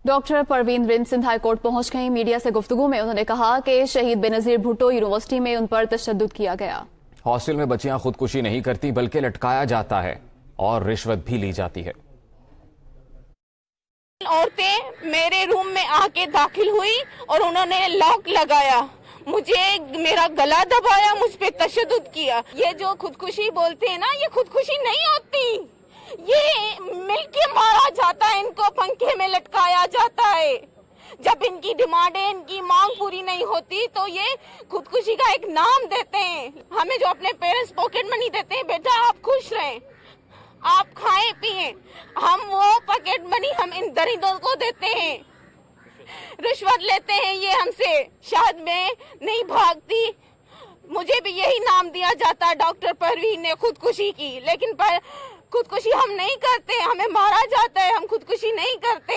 Doctor Parveen Rind Sindh high court पहुंच गई। Media से गुफ्तगू में उन्होंने कहा कि शहीद बेनजीर भुट्टो यूनिवर्सिटी में उन पर तशद्दुद किया गया। हॉस्टल में बच्चियां खुदकुशी नहीं करती बल्कि लटकाया जाता है और रिश्वत भी ली जाती है। औरतें मेरे रूम में आके दाखिल हुई और उन्होंने लॉक लगाया, मुझे मेरा गला दबाया, मुझ पे तशद्दुद किया। ये जो खुदकुशी बोलते हैं ना, ये खुदकुशी नहीं होती, ये मिलके मारा जाता है, इनको पंखे में लटकाया जाता है। जब इनकी डिमांडें, इनकी मांग पूरी नहीं होती तो ये खुदकुशी का एक नाम देते हैं। हमें जो अपने पेरेंट्स पॉकेट मनी देते हैं, बेटा आप खुश रहें, आप खाएं पिएं, हम वो पॉकेट मनी हम इन दरिंदों को देते हैं, रिश्वत लेते हैं ये हमसे। शायद मैं नहीं भागती, मुझे भी यही नाम दिया जाता डॉक्टर परवीन ने खुदकुशी की, लेकिन खुदकुशी हम नहीं करते, हमें मारा जाता है, हम खुदकुशी नहीं करते।